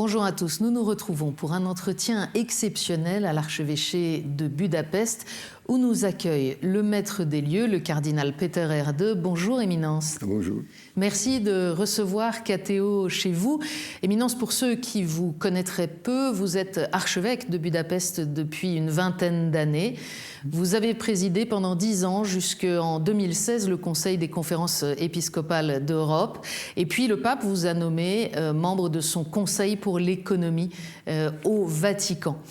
Bonjour à tous, nous nous retrouvons pour un entretien exceptionnel à l'archevêché de Budapest où nous accueille le maître des lieux, le cardinal Peter Erde. Bonjour Éminence. Bonjour. Merci de recevoir KTO chez vous. Éminence, pour ceux qui vous connaîtraient peu, vous êtes archevêque de Budapest depuis une vingtaine d'années. Vous avez présidé pendant 10 ans, jusqu'en 2016, le Conseil des conférences épiscopales d'Europe. Et puis le pape vous a nommé membre de son Conseil pour l'économie au Vatican.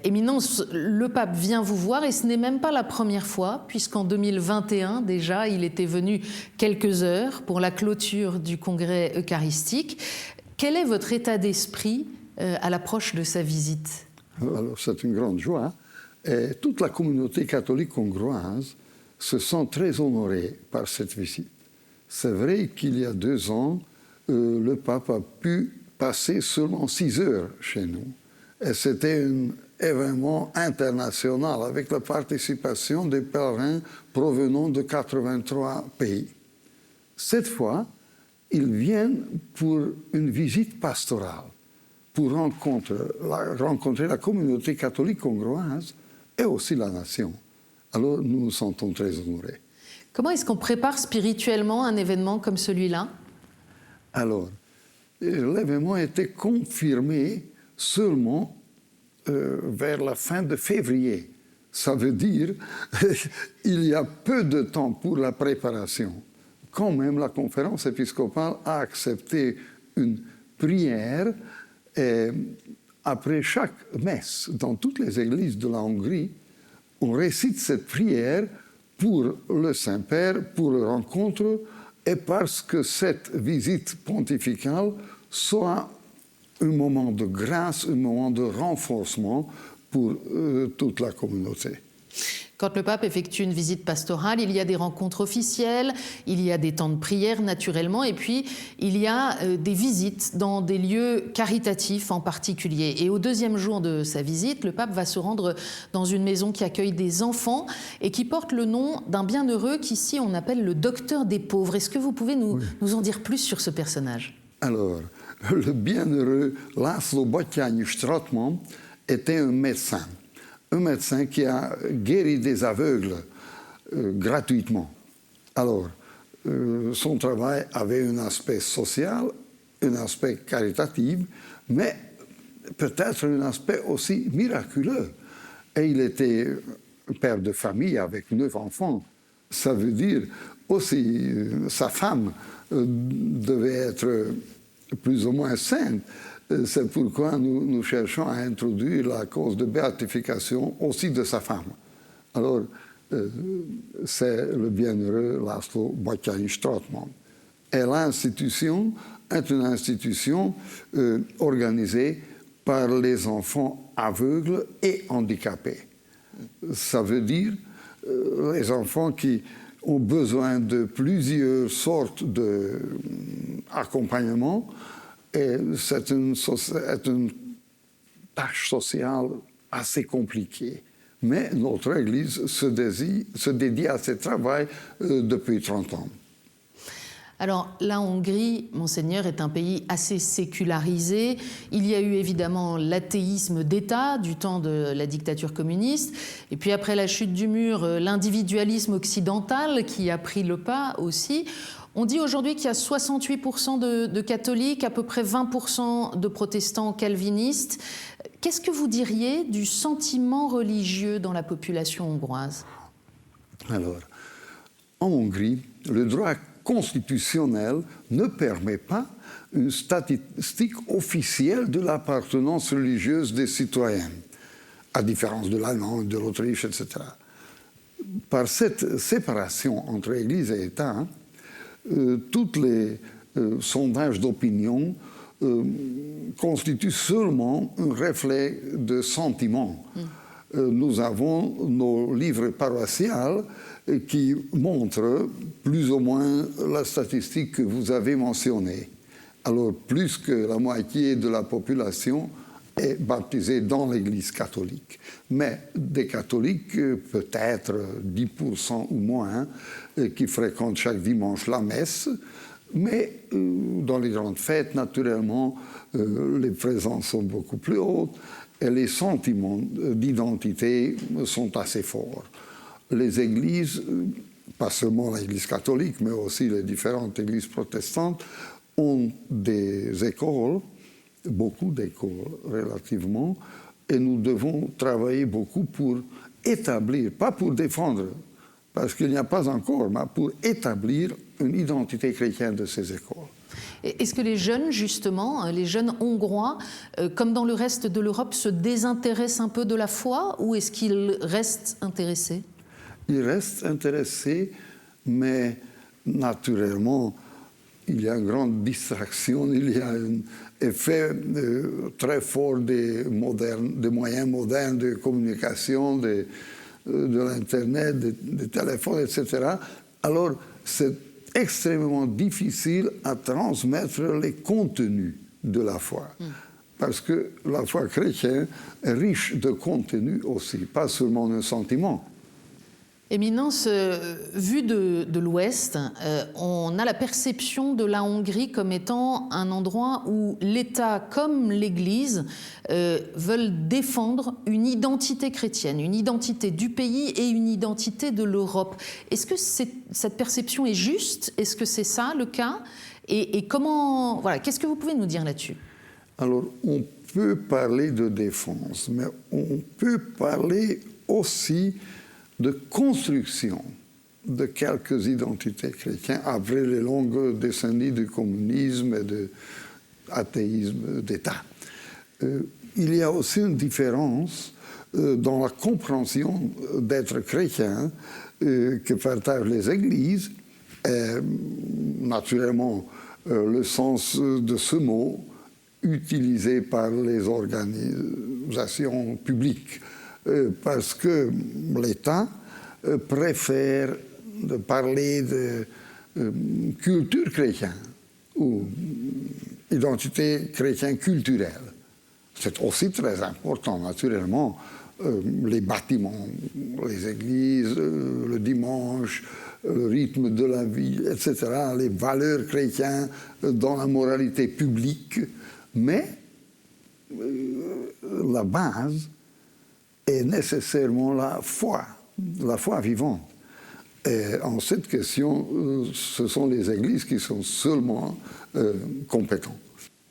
Éminence, le pape vient vous voir et ce n'est même pas la première fois, puisqu'en 2021, déjà, il était venu quelques heures pour la clôture du congrès eucharistique. Quel est votre état d'esprit à l'approche de sa visite? Alors, c'est une grande joie. Et toute la communauté catholique hongroise se sent très honorée par cette visite. C'est vrai qu'il y a 2 ans, le pape a pu passer seulement 6 heures chez nous. Et c'était un événement international avec la participation des pèlerins provenant de 83 pays. Cette fois, ils viennent pour une visite pastorale, pour rencontrer la communauté catholique hongroise et aussi la nation. Alors nous nous sentons très honorés. Comment est-ce qu'on prépare spirituellement un événement comme celui-là? Alors, l'événement a été confirmé seulement vers la fin de février. Ça veut dire qu'il y a peu de temps pour la préparation. Quand même, la conférence épiscopale a accepté une prière et après chaque messe, dans toutes les églises de la Hongrie, on récite cette prière pour le Saint-Père, pour la rencontre, et parce que cette visite pontificale soit un moment de grâce, un moment de renforcement pour toute la communauté. Quand le pape effectue une visite pastorale, il y a des rencontres officielles, il y a des temps de prière naturellement, et puis il y a des visites dans des lieux caritatifs en particulier. Et au 2e jour de sa visite, le pape va se rendre dans une maison qui accueille des enfants et qui porte le nom d'un bienheureux qu'ici on appelle le docteur des pauvres. Est-ce que vous pouvez nous en dire plus sur ce personnage? Alors, le bienheureux László Batthyány Stratman était un médecin qui a guéri des aveugles gratuitement. Alors, son travail avait un aspect social, un aspect caritatif, mais peut-être un aspect aussi miraculeux. Et il était père de famille avec 9 enfants. Ça veut dire aussi sa femme devait être plus ou moins sainte. C'est pourquoi nous cherchons à introduire la cause de béatification aussi de sa femme. Alors, c'est le bienheureux László Batthyány Stratman. Et l'institution est une institution organisée par les enfants aveugles et handicapés. Ça veut dire les enfants qui ont besoin de plusieurs sortes d'accompagnement. Et c'est une tâche sociale assez compliquée. Mais notre Église se dédie à ce travail depuis 30 ans. Alors, la Hongrie, Monseigneur, est un pays assez sécularisé. Il y a eu évidemment l'athéisme d'État du temps de la dictature communiste. Et puis après la chute du mur, l'individualisme occidental qui a pris le pas aussi. On dit aujourd'hui qu'il y a 68% de catholiques, à peu près 20% de protestants calvinistes. Qu'est-ce que vous diriez du sentiment religieux dans la population hongroise? Alors, en Hongrie, le droit constitutionnel ne permet pas une statistique officielle de l'appartenance religieuse des citoyens, à différence de l'Allemagne, de l'Autriche, etc. Par cette séparation entre Église et État, tous les sondages d'opinion constituent seulement un reflet de sentiment. Nous avons nos livres paroissiaux qui montrent plus ou moins la statistique que vous avez mentionnée. Alors, plus que la moitié de la population est baptisée dans l'Église catholique. Mais des catholiques, peut-être 10% ou moins, qui fréquentent chaque dimanche la messe, Mais dans les grandes fêtes, naturellement, les présences sont beaucoup plus hautes et les sentiments d'identité sont assez forts. Les églises, pas seulement l'Église catholique, mais aussi les différentes églises protestantes, ont des écoles, beaucoup d'écoles relativement, et nous devons travailler beaucoup pour établir, pas pour défendre, parce qu'il n'y a pas encore, mais pour établir une identité chrétienne de ces écoles. Est-ce que les jeunes, justement, les jeunes hongrois, comme dans le reste de l'Europe, se désintéressent un peu de la foi ou est-ce qu'ils restent intéressés? Ils restent intéressés, mais naturellement, il y a une grande distraction, il y a un effet très fort des moyens modernes de communication, de l'Internet, des téléphones, etc. Alors, c'est extrêmement difficile à transmettre les contenus de la foi. Parce que la foi chrétienne est riche de contenu aussi, pas seulement un sentiment. Éminence, vu de l'Ouest, on a la perception de la Hongrie comme étant un endroit où l'État comme l'Église veulent défendre une identité chrétienne, une identité du pays et une identité de l'Europe. Est-ce que cette perception est juste? Est-ce que c'est ça le cas? Et comment, voilà, qu'est-ce que vous pouvez nous dire là-dessus? Alors, on peut parler de défense, mais on peut parler aussi de construction de quelques identités chrétiennes après les longues décennies de communisme et d'athéisme d'État. Il y a aussi une différence dans la compréhension d'être chrétien que partagent les églises. Et, naturellement, le sens de ce mot utilisé par les organisations publiques. Parce que l'État préfère parler de culture chrétienne ou identité chrétienne culturelle. C'est aussi très important, naturellement, les bâtiments, les églises, le dimanche, le rythme de la vie, etc., les valeurs chrétiennes dans la moralité publique, mais la base est nécessairement la foi vivante. Et en cette question, ce sont les églises qui sont seulement compétentes.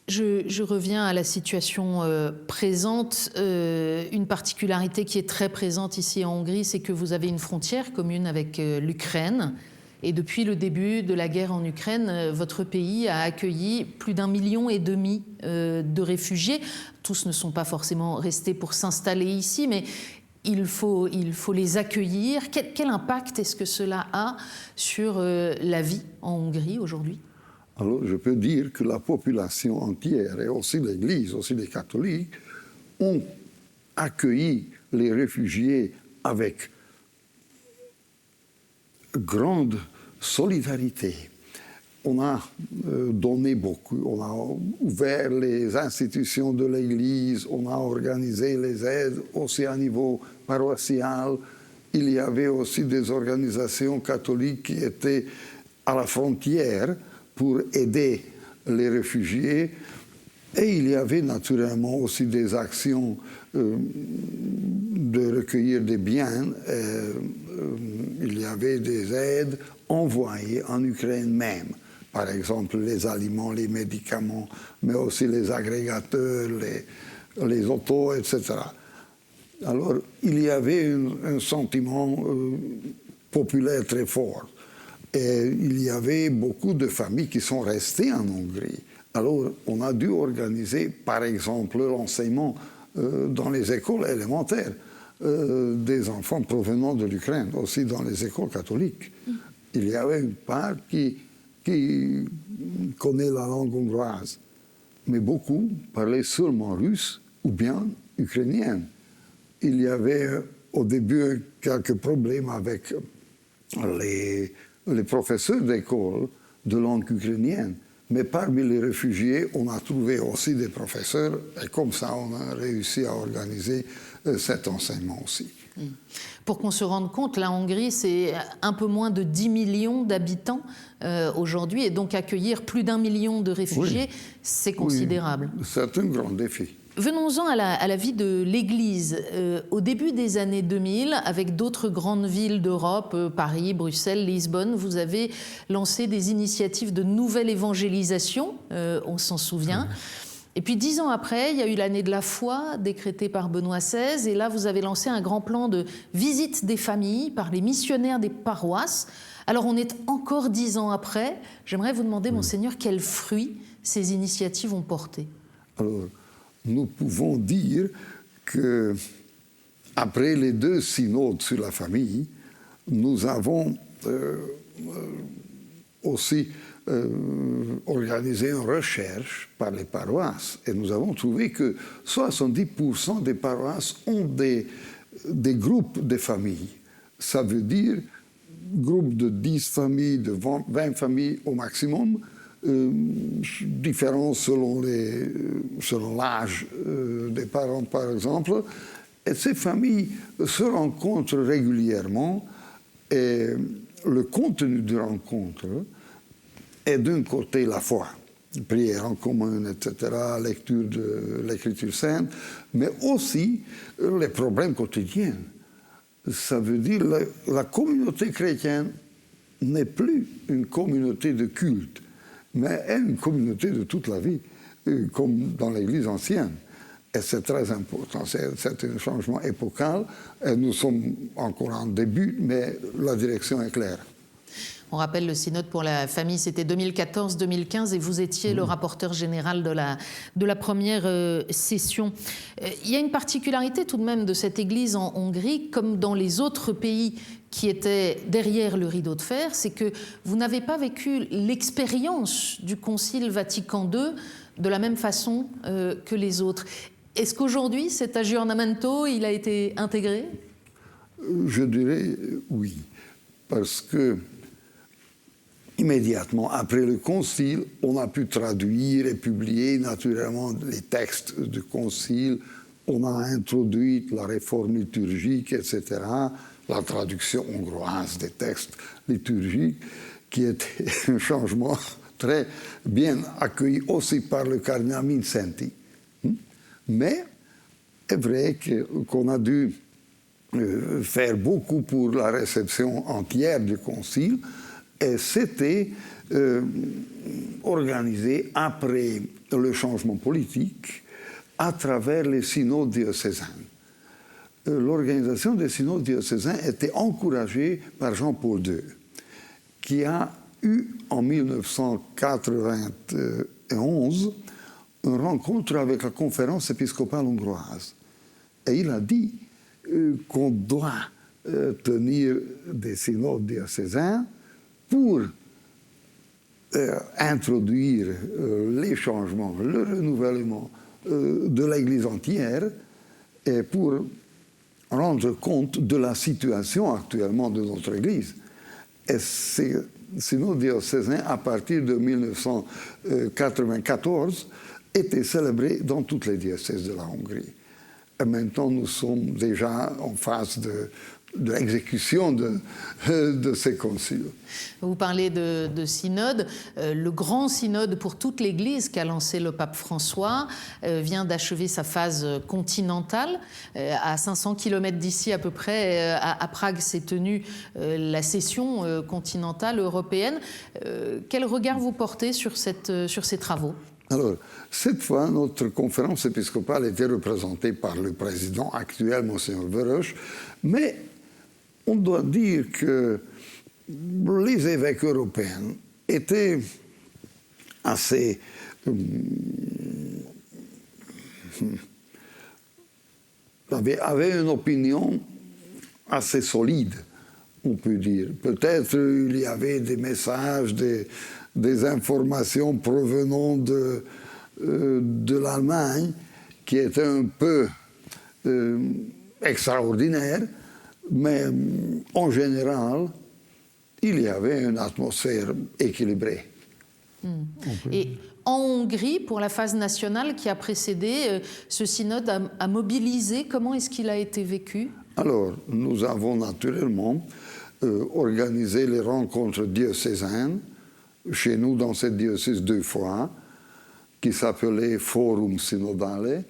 Je reviens à la situation présente. Une particularité qui est très présente ici en Hongrie, c'est que vous avez une frontière commune avec l'Ukraine. Et depuis le début de la guerre en Ukraine, votre pays a accueilli plus d'1,5 million de réfugiés. Tous ne sont pas forcément restés pour s'installer ici, mais il faut les accueillir. Quel impact est-ce que cela a sur la vie en Hongrie aujourd'hui? Alors, je peux dire que la population entière, et aussi l'Église, aussi les catholiques, ont accueilli les réfugiés avec grande solidarité. On a donné beaucoup, on a ouvert les institutions de l'Église, on a organisé les aides aussi à niveau paroissial. Il y avait aussi des organisations catholiques qui étaient à la frontière pour aider les réfugiés. Et il y avait naturellement aussi des actions de recueillir des biens. Il y avait des aides envoyées en Ukraine même. Par exemple, les aliments, les médicaments, mais aussi les agrégateurs, les autos, etc. Alors, il y avait un sentiment populaire très fort. Et il y avait beaucoup de familles qui sont restées en Hongrie. Alors, on a dû organiser, par exemple, l'enseignement dans les écoles élémentaires des enfants provenant de l'Ukraine, aussi dans les écoles catholiques. Il y avait une part qui connaît la langue hongroise, mais beaucoup parlaient seulement russe ou bien ukrainienne. Il y avait au début quelques problèmes avec les professeurs d'école de langue ukrainienne. Mais parmi les réfugiés, on a trouvé aussi des professeurs, et comme ça, on a réussi à organiser cet enseignement aussi. Pour qu'on se rende compte, la Hongrie, c'est un peu moins de 10 millions d'habitants aujourd'hui, et donc accueillir plus d'1 million de réfugiés, c'est considérable. Oui, c'est un grand défi. Venons-en à la vie de l'Église. Au début des années 2000, avec d'autres grandes villes d'Europe, Paris, Bruxelles, Lisbonne, vous avez lancé des initiatives de nouvelle évangélisation, on s'en souvient. Et puis 10 ans après, il y a eu l'année de la foi décrétée par Benoît XVI, et là vous avez lancé un grand plan de visite des familles par les missionnaires des paroisses. Alors on est encore 10 ans après. J'aimerais vous demander, Monseigneur, quels fruits ces initiatives ont porté? Alors, nous pouvons dire que après les 2 synodes sur la famille, nous avons aussi organisé une recherche par les paroisses, et nous avons trouvé que 70% des paroisses ont des groupes de familles. Ça veut dire groupe de 10 familles, de 20 familles au maximum, différents selon l'âge des parents, par exemple. Et ces familles se rencontrent régulièrement, et le contenu de rencontre est d'un côté la foi, prière en commun, etc., lecture de l'Écriture sainte, mais aussi les problèmes quotidiens. Ça veut dire que la communauté chrétienne n'est plus une communauté de culte, mais est une communauté de toute la vie, comme dans l'Église ancienne. Et c'est très important, c'est un changement épocal, et nous sommes encore en début, mais la direction est claire. On rappelle le synode pour la famille, c'était 2014-2015, et vous étiez le rapporteur général de la première session. Il y a une particularité tout de même de cette Église en Hongrie, comme dans les autres pays qui étaient derrière le rideau de fer, c'est que vous n'avez pas vécu l'expérience du Concile Vatican II de la même façon que les autres. Est-ce qu'aujourd'hui, cet aggiornamento, il a été intégré? Je dirais oui, parce que immédiatement après le concile, on a pu traduire et publier naturellement les textes du concile. On a introduit la réforme liturgique, etc., la traduction hongroise des textes liturgiques, qui était un changement très bien accueilli aussi par le cardinal Mindszenty. Mais c'est vrai qu'on a dû faire beaucoup pour la réception entière du concile, et c'était organisé après le changement politique à travers les synodes diocésains. L'organisation des synodes diocésains était encouragée par Jean-Paul II, qui a eu en 1991 une rencontre avec la conférence épiscopale hongroise. Et il a dit qu'on doit tenir des synodes diocésains pour introduire les changements, le renouvellement de l'Église entière, et pour rendre compte de la situation actuellement de notre Église. Et ces synodes diocésains, à partir de 1994, étaient célébrés dans toutes les diocèses de la Hongrie. Et maintenant, nous sommes déjà en phase de l'exécution de ces conciles. Vous parlez de synode. Le grand synode pour toute l'Église qu'a lancé le pape François vient d'achever sa phase continentale. À 500 km d'ici à peu près, à Prague, s'est tenue la session continentale européenne. Quel regard vous portez sur ces travaux? Alors, cette fois, notre conférence épiscopale était représentée par le président actuel, Monseigneur Verösch, mais on doit dire que les évêques européens étaient assez avaient une opinion assez solide, on peut dire. Peut-être il y avait des messages, des informations provenant de l'Allemagne qui étaient un peu extraordinaires, mais en général, il y avait une atmosphère équilibrée. Et en Hongrie, pour la phase nationale qui a précédé, ce synode a mobilisé. Comment est-ce qu'il a été vécu? Alors, nous avons naturellement organisé les rencontres diocésaines, chez nous dans cette diocèse 2 fois, qui s'appelait Forum Synodale,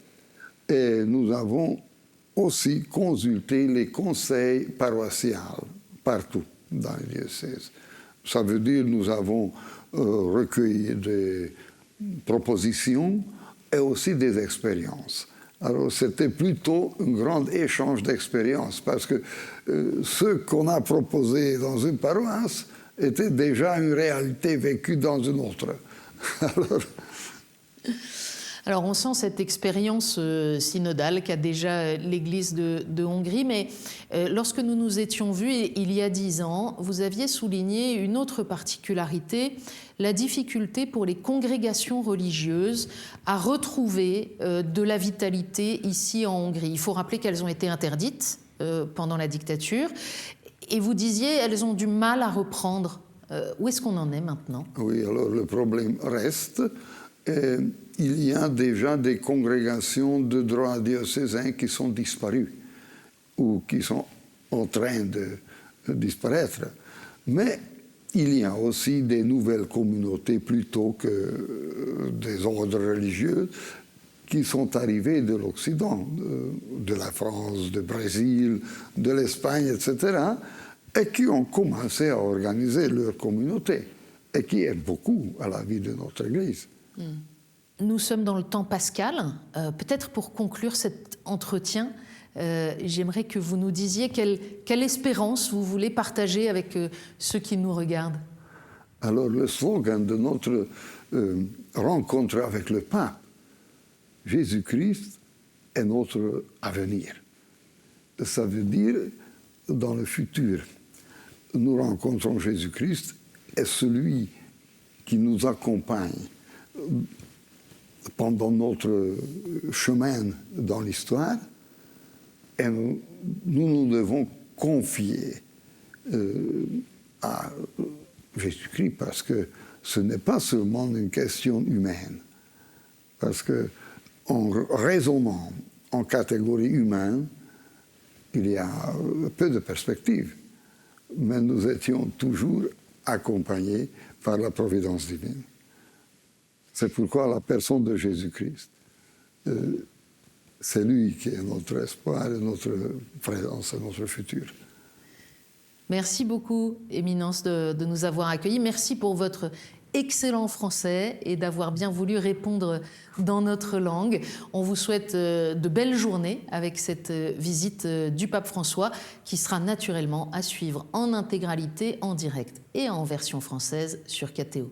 et nous avons aussi consulté les conseils paroissiaux partout dans les diocèses. Ça veut dire que nous avons recueilli des propositions et aussi des expériences. Alors c'était plutôt un grand échange d'expériences parce que ce qu'on a proposé dans une paroisse était déjà une réalité vécue dans une autre. Alors on sent cette expérience synodale qu'a déjà l'Église de Hongrie, mais lorsque nous nous étions vus il y a 10 ans, vous aviez souligné une autre particularité, la difficulté pour les congrégations religieuses à retrouver de la vitalité ici en Hongrie. Il faut rappeler qu'elles ont été interdites pendant la dictature, et vous disiez elles ont du mal à reprendre. Où est-ce qu'on en est maintenant? Oui, alors le problème reste. Il y a déjà des congrégations de droit diocésain qui sont disparues ou qui sont en train de disparaître. Mais il y a aussi des nouvelles communautés plutôt que des ordres religieux qui sont arrivés de l'Occident, de la France, du Brésil, de l'Espagne, etc., et qui ont commencé à organiser leur communauté et qui aident beaucoup à la vie de notre Église. Nous sommes dans le temps pascal. Peut-être pour conclure cet entretien, j'aimerais que vous nous disiez quelle espérance vous voulez partager avec ceux qui nous regardent. Alors le slogan de notre rencontre avec le pape, Jésus-Christ est notre avenir. Ça veut dire, dans le futur, nous rencontrons Jésus-Christ et celui qui nous accompagne pendant notre chemin dans l'histoire, et nous devons confier à Jésus-Christ parce que ce n'est pas seulement une question humaine. Parce qu'en raisonnant en catégorie humaine, il y a peu de perspectives. Mais nous étions toujours accompagnés par la providence divine. C'est pourquoi la personne de Jésus-Christ, c'est lui qui est notre espoir, notre présence et notre futur. Merci beaucoup, Éminence, de nous avoir accueillis. Merci pour votre excellent français et d'avoir bien voulu répondre dans notre langue. On vous souhaite de belles journées avec cette visite du pape François qui sera naturellement à suivre en intégralité, en direct et en version française sur KTO.